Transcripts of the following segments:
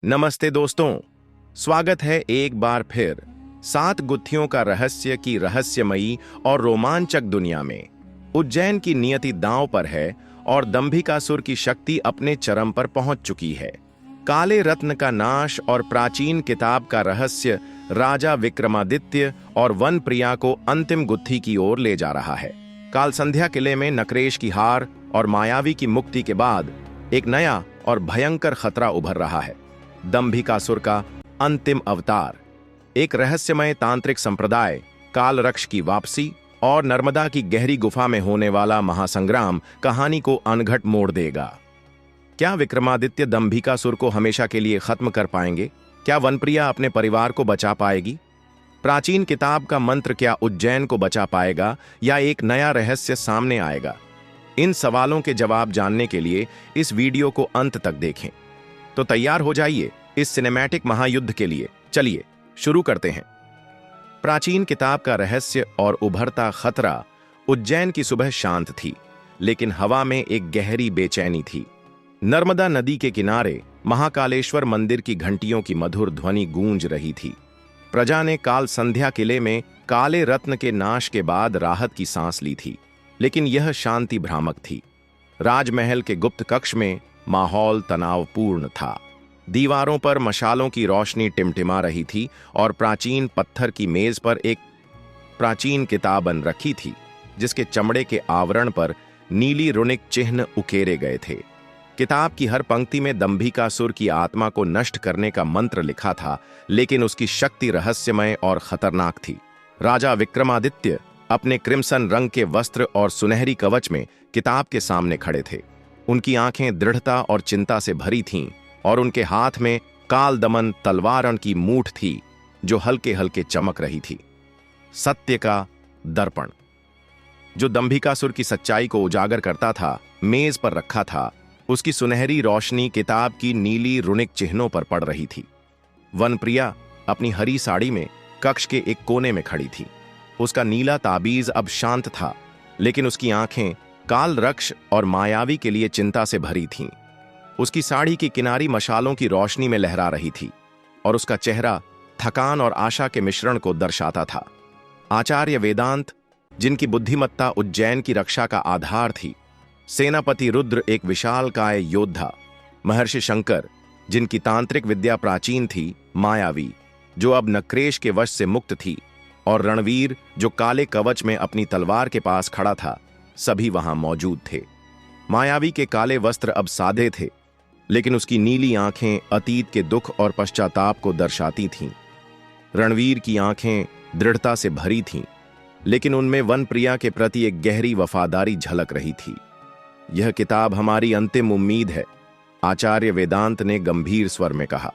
नमस्ते दोस्तों, स्वागत है एक बार फिर 7 गुत्थियों का रहस्य की रहस्यमयी और रोमांचक दुनिया में। उज्जैन की नियति दांव पर है और दंभिकासुर की शक्ति अपने चरम पर पहुंच चुकी है। काले रत्न का नाश और प्राचीन किताब का रहस्य राजा विक्रमादित्य और वनप्रिया को अंतिम गुत्थी की ओर ले जा रहा है। काल संध्या किले में नक्रेश की हार और मायावी की मुक्ति के बाद एक नया और भयंकर खतरा उभर रहा है। दंभिकासुर का अंतिम अवतार, एक रहस्यमय तांत्रिक संप्रदाय, कालरक्ष की वापसी और नर्मदा की गहरी गुफा में होने वाला महासंग्राम कहानी को अनघट मोड़ देगा। क्या विक्रमादित्य दंभिकासुर को हमेशा के लिए खत्म कर पाएंगे? क्या वनप्रिया अपने परिवार को बचा पाएगी? प्राचीन किताब का मंत्र क्या उज्जैन को बचा पाएगा या एक नया रहस्य सामने आएगा? इन सवालों के जवाब जानने के लिए इस वीडियो को अंत तक देखें। तो तैयार हो जाइए इस सिनेमैटिक महायुद्ध के लिए। चलिए शुरू करते हैं। प्राचीन किताब का रहस्य और उभरता खतरा। उज्जैन की सुबह शांत थी, लेकिन हवा में एक गहरी बेचैनी थी। नर्मदा नदी के किनारे महाकालेश्वर मंदिर की घंटियों की मधुर ध्वनि गूंज रही थी। प्रजा ने काल संध्या किले में काले रत्न के नाश के बाद राहत की सांस ली थी, लेकिन यह शांति भ्रामक थी। राजमहल के गुप्त कक्ष में माहौल तनावपूर्ण था। दीवारों पर मशालों की रोशनी टिमटिमा रही थी और प्राचीन पत्थर की मेज पर एक प्राचीन किताब बन रखी थी, जिसके चमड़े के आवरण पर नीली रुणिक चिन्ह उकेरे गए थे। किताब की हर पंक्ति में दंभिकासुर की आत्मा को नष्ट करने का मंत्र लिखा था, लेकिन उसकी शक्ति रहस्यमय और खतरनाक थी। राजा विक्रमादित्य अपने क्रिम्सन रंग के वस्त्र और सुनहरी कवच में किताब के सामने खड़े थे। उनकी आंखें दृढ़ता और चिंता से भरी थीं और उनके हाथ में काल दमन तलवार की मूठ थी, जो हल्के हल्के चमक रही थी। सत्य का दर्पण, जो दंभिकासुर की सच्चाई को उजागर करता था, मेज पर रखा था। उसकी सुनहरी रोशनी किताब की नीली रुणिक चिन्हों पर पड़ रही थी। वनप्रिया अपनी हरी साड़ी में कक्ष के एक कोने में खड़ी थी। उसका नीला ताबीज अब शांत था, लेकिन उसकी आंखें काल रक्ष और मायावी के लिए चिंता से भरी थीं। उसकी साड़ी की किनारी मशालों की रोशनी में लहरा रही थी और उसका चेहरा थकान और आशा के मिश्रण को दर्शाता था। आचार्य वेदांत, जिनकी बुद्धिमत्ता उज्जैन की रक्षा का आधार थी, सेनापति रुद्र, एक विशालकाय योद्धा, महर्षि शंकर, जिनकी तांत्रिक विद्या प्राचीन थी, मायावी, जो अब नक्रेश के वश से मुक्त थी, और रणवीर, जो काले कवच में अपनी तलवार के पास खड़ा था, सभी वहां मौजूद थे। मायावी के काले वस्त्र अब सादे थे, लेकिन उसकी नीली आंखें अतीत के दुख और पश्चाताप को दर्शाती थीं। रणवीर की आंखें दृढ़ता से भरी थीं, लेकिन उनमें वनप्रिया के प्रति एक गहरी वफादारी झलक रही थी। यह किताब हमारी अंतिम उम्मीद है, आचार्य वेदांत ने गंभीर स्वर में कहा।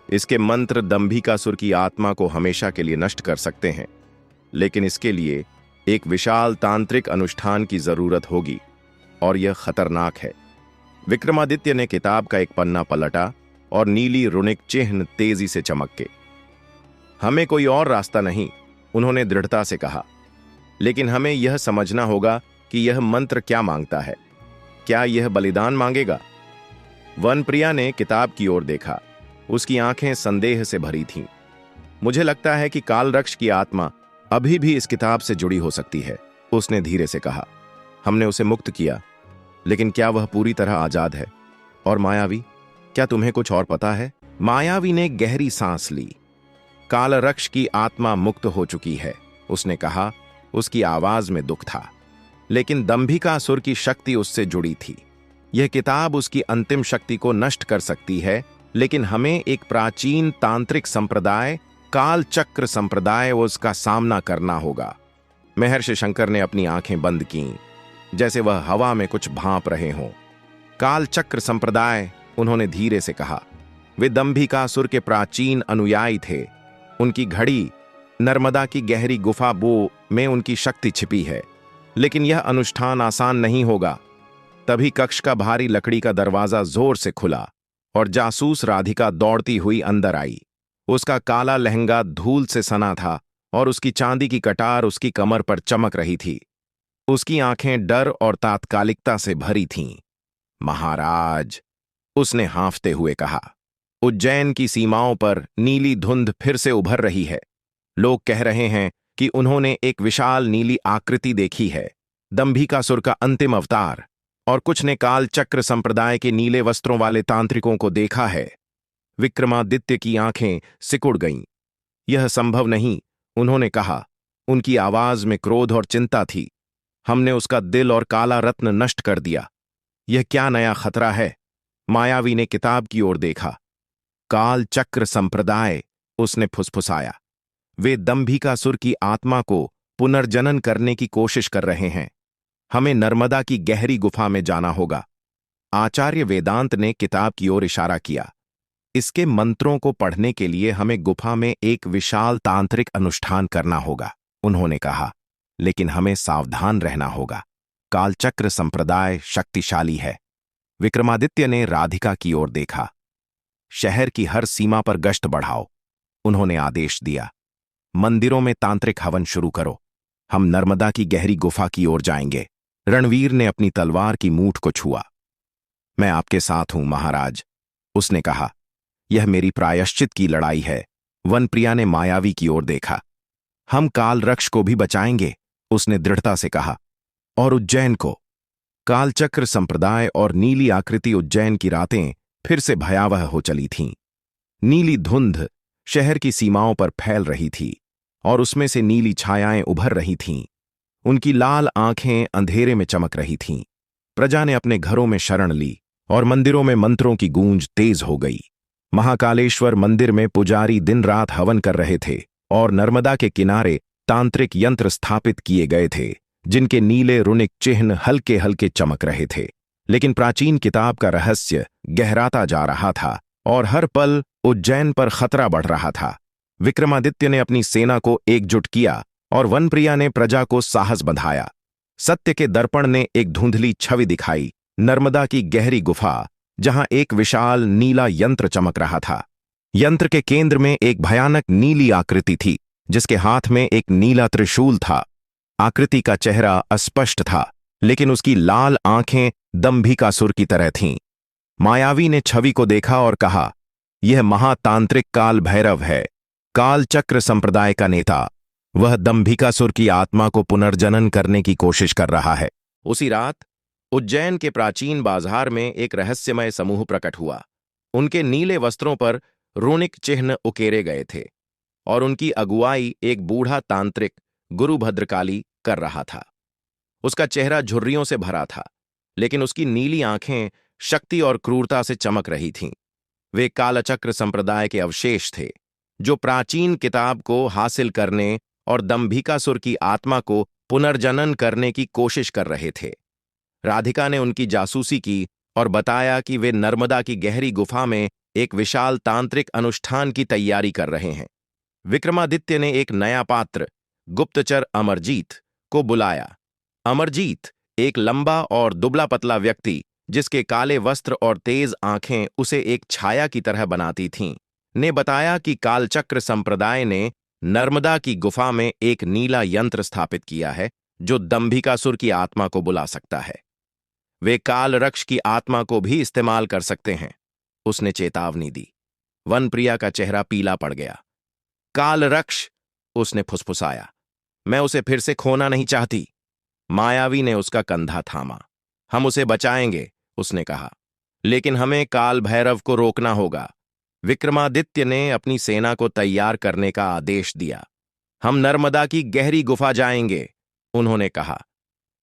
इसके मंत्र दंभिकासुर की आत्मा को हमेशा के लिए नष्ट कर सकते हैं, लेकिन इसके लिए एक विशाल तांत्रिक अनुष्ठान की जरूरत होगी, और यह खतरनाक है। विक्रमादित्य ने किताब का एक पन्ना पलटा और नीली रुणिक चिन्ह तेजी से चमके। हमें कोई और रास्ता नहीं, उन्होंने दृढ़ता से कहा, लेकिन हमें यह समझना होगा कि यह मंत्र क्या मांगता है। क्या यह बलिदान मांगेगा? वनप्रिया ने किताब की ओर देखा। उसकी आंखें संदेह से भरी थीं। मुझे लगता है कि कालरक्ष की आत्मा अभी भी इस किताब से जुड़ी हो सकती है, उसने धीरे से कहा। हमने उसे मुक्त किया, लेकिन क्या वह पूरी तरह आजाद है? और मायावी, क्या तुम्हें कुछ और पता है? मायावी ने गहरी सांस ली। कालरक्ष की आत्मा मुक्त हो चुकी है, उसने कहा। उसकी आवाज में दुख था, लेकिन दंभिकासुर की शक्ति उससे जुड़ी थी। यह किताब उसकी अंतिम शक्ति को नष्ट कर सकती है, लेकिन हमें एक प्राचीन तांत्रिक संप्रदाय, काल चक्र संप्रदाय, उसका सामना करना होगा। महर्षि शंकर ने अपनी आंखें बंद कीं, जैसे वह हवा में कुछ भांप रहे हों। काल चक्र संप्रदाय, उन्होंने धीरे से कहा। वे दंभिकासुर के प्राचीन अनुयायी थे। उनकी घड़ी नर्मदा की गहरी गुफा बो में उनकी शक्ति छिपी है, लेकिन यह अनुष्ठान आसान नहीं होगा। तभी कक्ष का भारी लकड़ी का दरवाजा जोर से खुला और जासूस राधिका दौड़ती हुई अंदर आई। उसका काला लहंगा धूल से सना था और उसकी चांदी की कटार उसकी कमर पर चमक रही थी। उसकी आंखें डर और तात्कालिकता से भरी थीं। महाराज, उसने हाँफते हुए कहा। उज्जैन की सीमाओं पर नीली धुंध फिर से उभर रही है। लोग कह रहे हैं कि उन्होंने एक विशाल नीली आकृति देखी है, दंभिकासुर का अंतिम अवतार। और कुछ ने काल चक्र संप्रदाय के नीले वस्त्रों वाले तांत्रिकों को देखा है। विक्रमादित्य की आंखें सिकुड़ गईं। यह संभव नहीं, उन्होंने कहा। उनकी आवाज में क्रोध और चिंता थी। हमने उसका दिल और काला रत्न नष्ट कर दिया। यह क्या नया खतरा है? मायावी ने किताब की ओर देखा। काल चक्र संप्रदाय, उसने फुसफुसाया। वे दंभिकासुर की आत्मा को पुनर्जनन करने की कोशिश कर रहे हैं। हमें नर्मदा की गहरी गुफा में जाना होगा। आचार्य वेदांत ने किताब की ओर इशारा किया। इसके मंत्रों को पढ़ने के लिए हमें गुफा में एक विशाल तांत्रिक अनुष्ठान करना होगा, उन्होंने कहा। लेकिन हमें सावधान रहना होगा। कालचक्र संप्रदाय शक्तिशाली है। विक्रमादित्य ने राधिका की ओर देखा। शहर की हर सीमा पर गश्त बढ़ाओ, उन्होंने आदेश दिया। मंदिरों में तांत्रिक हवन शुरू करो। हम नर्मदा की गहरी गुफा की ओर जाएंगे। रणवीर ने अपनी तलवार की मूठ को छुआ। मैं आपके साथ हूं महाराज, उसने कहा। यह मेरी प्रायश्चित की लड़ाई है। वनप्रिया ने मायावी की ओर देखा। हम काल रक्ष को भी बचाएंगे, उसने दृढ़ता से कहा। और उज्जैन को। कालचक्र संप्रदाय और नीली आकृति उज्जैन की रातें फिर से भयावह हो चली थीं। नीली धुंध शहर की सीमाओं पर फैल रही थी और उसमें से नीली छायाएं उभर रही थीं। उनकी लाल आंखें अंधेरे में चमक रही थीं। प्रजा ने अपने घरों में शरण ली और मंदिरों में मंत्रों की गूंज तेज हो गई। महाकालेश्वर मंदिर में पुजारी दिन रात हवन कर रहे थे और नर्मदा के किनारे तांत्रिक यंत्र स्थापित किए गए थे, जिनके नीले रुनिक चिन्ह हल्के हल्के चमक रहे थे। लेकिन प्राचीन किताब का रहस्य गहराता जा रहा था और हर पल उज्जैन पर खतरा बढ़ रहा था। विक्रमादित्य ने अपनी सेना को एकजुट किया और वनप्रिया ने प्रजा को साहस बंधाया। सत्य के दर्पण ने एक धुंधली छवि दिखाई, नर्मदा की गहरी गुफा, जहां एक विशाल नीला यंत्र चमक रहा था। यंत्र के केंद्र में एक भयानक नीली आकृति थी, जिसके हाथ में एक नीला त्रिशूल था। आकृति का चेहरा अस्पष्ट था, लेकिन उसकी लाल आंखें दंभिकासुर की तरह थीं। मायावी ने छवि को देखा और कहा, यह महातांत्रिक काल भैरव है, काल चक्र संप्रदाय का नेता। वह दंभिकासुर की आत्मा को पुनर्जनन करने की कोशिश कर रहा है। उसी रात उज्जैन के प्राचीन बाजार में एक रहस्यमय समूह प्रकट हुआ। उनके नीले वस्त्रों पर रूनिक चिन्ह उकेरे गए थे और उनकी अगुवाई एक बूढ़ा तांत्रिक गुरु भद्रकाली कर रहा था। उसका चेहरा झुर्रियों से भरा था, लेकिन उसकी नीली आंखें शक्ति और क्रूरता से चमक रही थीं। वे कालचक्र संप्रदाय के अवशेष थे, जो प्राचीन किताब को हासिल करने और दंभिकासुर की आत्मा को पुनर्जनन करने की कोशिश कर रहे थे। राधिका ने उनकी जासूसी की और बताया कि वे नर्मदा की गहरी गुफा में एक विशाल तांत्रिक अनुष्ठान की तैयारी कर रहे हैं। विक्रमादित्य ने एक नया पात्र, गुप्तचर अमरजीत, को बुलाया। अमरजीत, एक लंबा और दुबला पतला व्यक्ति, जिसके काले वस्त्र और तेज आंखें उसे एक छाया की तरह बनाती थीं, ने बताया कि कालचक्र संप्रदाय ने नर्मदा की गुफा में एक नीला यंत्र स्थापित किया है, जो दंभिकासुर की आत्मा को बुला सकता है। वे काल रक्ष की आत्मा को भी इस्तेमाल कर सकते हैं, उसने चेतावनी दी। वनप्रिया का चेहरा पीला पड़ गया। काल रक्ष, उसने फुसफुसाया। मैं उसे फिर से खोना नहीं चाहती। मायावी ने उसका कंधा थामा। हम उसे बचाएंगे, उसने कहा, लेकिन हमें काल भैरव को रोकना होगा। विक्रमादित्य ने अपनी सेना को तैयार करने का आदेश दिया। हम नर्मदा की गहरी गुफा जाएंगे, उन्होंने कहा।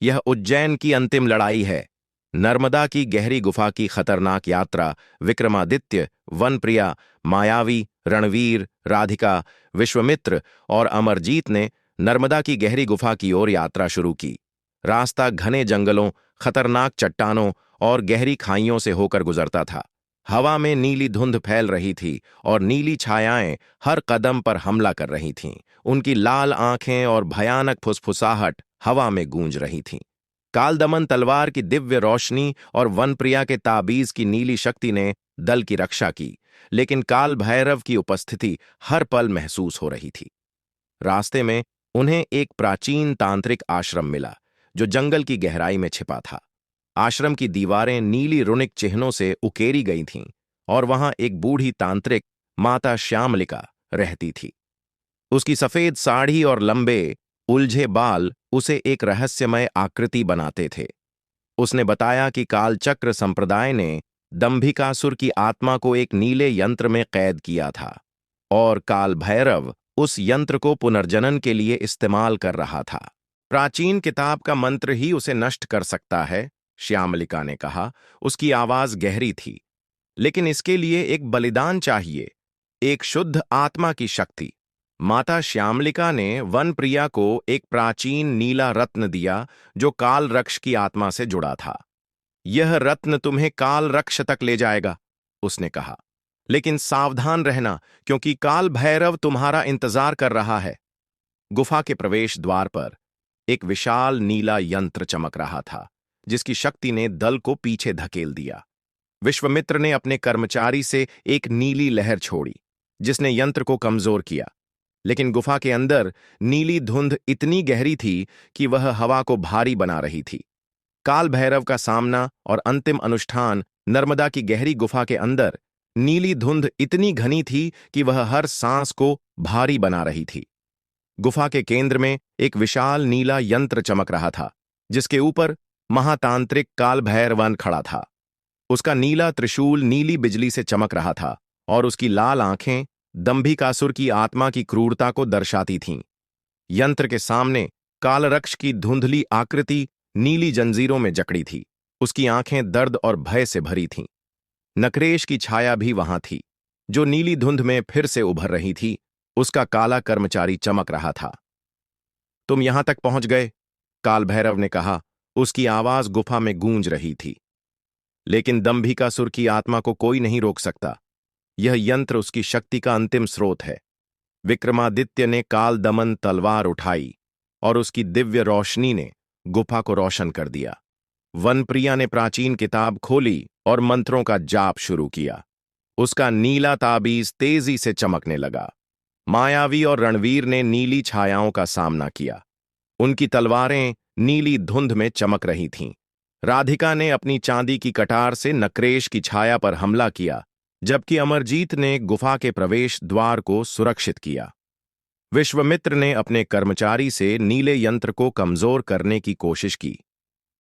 यह उज्जैन की अंतिम लड़ाई है। नर्मदा की गहरी गुफा की खतरनाक यात्रा विक्रमादित्य, वनप्रिया, मायावी, रणवीर, राधिका, विश्वामित्र और अमरजीत ने नर्मदा की गहरी गुफा की ओर यात्रा शुरू की। रास्ता घने जंगलों, खतरनाक चट्टानों और गहरी खाइयों से होकर गुजरता था। हवा में नीली धुंध फैल रही थी और नीली छायाएं हर कदम पर हमला कर रही थीं। उनकी लाल आंखें और भयानक फुसफुसाहट हवा में गूंज रही थीं। कालदमन तलवार की दिव्य रोशनी और वनप्रिया के ताबीज की नीली शक्ति ने दल की रक्षा की, लेकिन काल भैरव की उपस्थिति हर पल महसूस हो रही थी। रास्ते में उन्हें एक प्राचीन तांत्रिक आश्रम मिला, जो जंगल की गहराई में छिपा था। आश्रम की दीवारें नीली रुनिक चिन्हों से उकेरी गई थीं और वहां एक बूढ़ी तांत्रिक माता श्यामलिका रहती थी। उसकी सफेद साड़ी और लंबे उलझे बाल उसे एक रहस्यमय आकृति बनाते थे। उसने बताया कि कालचक्र संप्रदाय ने दंभिकासुर की आत्मा को एक नीले यंत्र में कैद किया था और काल भैरव उस यंत्र को पुनर्जनन के लिए इस्तेमाल कर रहा था। प्राचीन किताब का मंत्र ही उसे नष्ट कर सकता है, श्यामलिका ने कहा। उसकी आवाज गहरी थी। लेकिन इसके लिए एक बलिदान चाहिए, एक शुद्ध आत्मा की शक्ति। माता श्यामलिका ने वनप्रिया को एक प्राचीन नीला रत्न दिया जो काल रक्ष की आत्मा से जुड़ा था। यह रत्न तुम्हें काल रक्ष तक ले जाएगा, उसने कहा। लेकिन सावधान रहना, क्योंकि काल भैरव तुम्हारा इंतजार कर रहा है। गुफा के प्रवेश द्वार पर एक विशाल नीला यंत्र चमक रहा था, जिसकी शक्ति ने दल को पीछे धकेल दिया। विश्वामित्र ने अपने कर्मचारी से एक नीली लहर छोड़ी, जिसने यंत्र को कमजोर किया। लेकिन गुफा के अंदर नीली धुंध इतनी गहरी थी कि वह हवा को भारी बना रही थी। काल भैरव का सामना और अंतिम अनुष्ठान नर्मदा की गहरी गुफा के अंदर नीली धुंध इतनी घनी थी कि वह हर सांस को भारी बना रही थी। गुफा के केंद्र में एक विशाल नीला यंत्र चमक रहा था, जिसके ऊपर महातांत्रिक काल भैरवन खड़ा था। उसका नीला त्रिशूल नीली बिजली से चमक रहा था और उसकी लाल आंखें दंभिकासुर की आत्मा की क्रूरता को दर्शाती थीं। यंत्र के सामने कालरक्ष की धुंधली आकृति नीली जंजीरों में जकड़ी थी। उसकी आंखें दर्द और भय से भरी थीं। नक्रेश की छाया भी वहां थी, जो नीली धुंध में फिर से उभर रही थी। उसका काला कर्मचारी चमक रहा था। तुम यहां तक पहुंच गए, काल भैरव ने कहा। उसकी आवाज गुफा में गूंज रही थी। लेकिन दंभिकासुर की आत्मा को कोई नहीं रोक सकता। यह यंत्र उसकी शक्ति का अंतिम स्रोत है। विक्रमादित्य ने काल दमन तलवार उठाई और उसकी दिव्य रोशनी ने गुफा को रोशन कर दिया। वनप्रिया ने प्राचीन किताब खोली और मंत्रों का जाप शुरू किया। उसका नीला ताबीज तेजी से चमकने लगा। मायावी और रणवीर ने नीली छायाओं का सामना किया। उनकी तलवारें नीली धुंध में चमक रही थीं। राधिका ने अपनी चांदी की कटार से नक्रेश की छाया पर हमला किया, जबकि अमरजीत ने गुफा के प्रवेश द्वार को सुरक्षित किया। विश्वामित्र ने अपने कर्मचारी से नीले यंत्र को कमजोर करने की कोशिश की,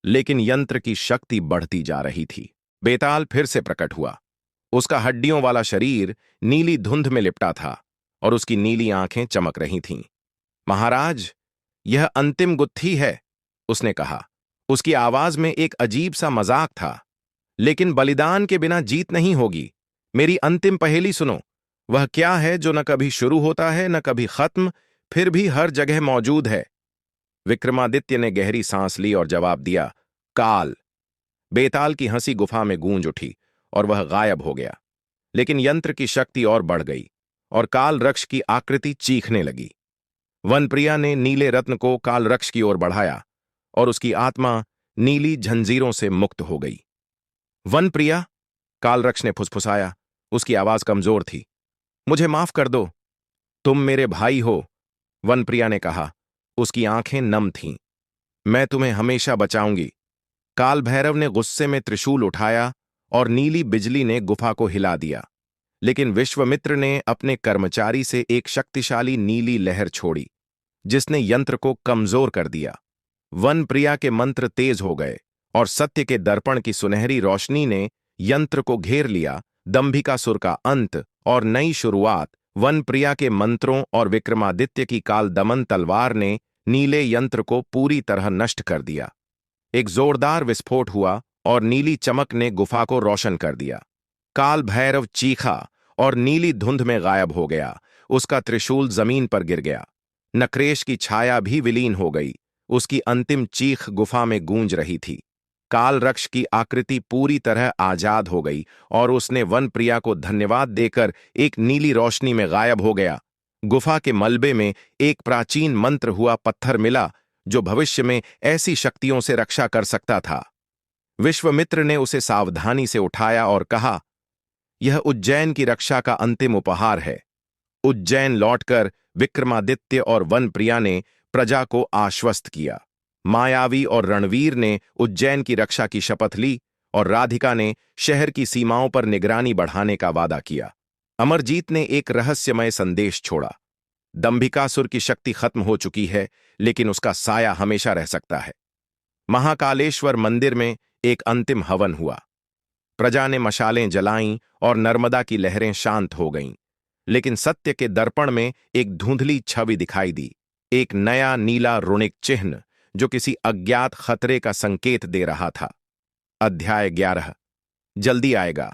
लेकिन यंत्र की शक्ति बढ़ती जा रही थी। बेताल फिर से प्रकट हुआ। उसका हड्डियों वाला शरीर नीली धुंध में लिपटा था और उसकी नीली आंखें चमक रही थीं। महाराज, यह अंतिम गुत्थी है, उसने कहा। उसकी आवाज में एक अजीब सा मजाक था। लेकिन बलिदान के बिना जीत नहीं होगी। मेरी अंतिम पहेली सुनो। वह क्या है जो न कभी शुरू होता है न कभी खत्म, फिर भी हर जगह मौजूद है? विक्रमादित्य ने गहरी सांस ली और जवाब दिया, काल। बेताल की हंसी गुफा में गूंज उठी और वह गायब हो गया। लेकिन यंत्र की शक्ति और बढ़ गई और काल रक्ष की आकृति चीखने लगी। वनप्रिया ने नीले रत्न को काल रक्ष की ओर बढ़ाया और उसकी आत्मा नीली जंजीरों से मुक्त हो गई। वनप्रिया, कालरक्ष ने फुसफुसाया। उसकी आवाज कमजोर थी। मुझे माफ कर दो, तुम मेरे भाई हो, वनप्रिया ने कहा। उसकी आंखें नम थीं। मैं तुम्हें हमेशा बचाऊंगी। काल भैरव ने गुस्से में त्रिशूल उठाया और नीली बिजली ने गुफा को हिला दिया। लेकिन विश्वामित्र ने अपने कर्मचारी से एक शक्तिशाली नीली लहर छोड़ी, जिसने यंत्र को कमजोर कर दिया। वनप्रिया के मंत्र तेज हो गए और सत्य के दर्पण की सुनहरी रोशनी ने यंत्र को घेर लिया। दंभिकासुर का अंत और नई शुरुआत। वनप्रिया के मंत्रों और विक्रमादित्य की काल दमन तलवार ने नीले यंत्र को पूरी तरह नष्ट कर दिया। एक जोरदार विस्फोट हुआ और नीली चमक ने गुफा को रोशन कर दिया। काल भैरव चीखा और नीली धुंध में गायब हो गया। उसका त्रिशूल जमीन पर गिर गया। नक्रेश की छाया भी विलीन हो गई। उसकी अंतिम चीख गुफा में गूंज रही थी। काल रक्ष की आकृति पूरी तरह आजाद हो गई और उसने वनप्रिया को धन्यवाद देकर एक नीली रोशनी में गायब हो गया। गुफा के मलबे में एक प्राचीन मंत्र हुआ पत्थर मिला, जो भविष्य में ऐसी शक्तियों से रक्षा कर सकता था। विश्वामित्र ने उसे सावधानी से उठाया और कहा, यह उज्जैन की रक्षा का अंतिम उपहार है। उज्जैन लौटकर विक्रमादित्य और वनप्रिया ने प्रजा को आश्वस्त किया। मायावी और रणवीर ने उज्जैन की रक्षा की शपथ ली और राधिका ने शहर की सीमाओं पर निगरानी बढ़ाने का वादा किया। अमरजीत ने एक रहस्यमय संदेश छोड़ा। दंभिकासुर की शक्ति खत्म हो चुकी है, लेकिन उसका साया हमेशा रह सकता है। महाकालेश्वर मंदिर में एक अंतिम हवन हुआ। प्रजा ने मशालें जलाईं और नर्मदा की लहरें शांत हो गईं। लेकिन सत्य के दर्पण में एक धुंधली छवि दिखाई दी, एक नया नीला ऋणिक चिन्ह जो किसी अज्ञात खतरे का संकेत दे रहा था। अध्याय 11 जल्दी आएगा।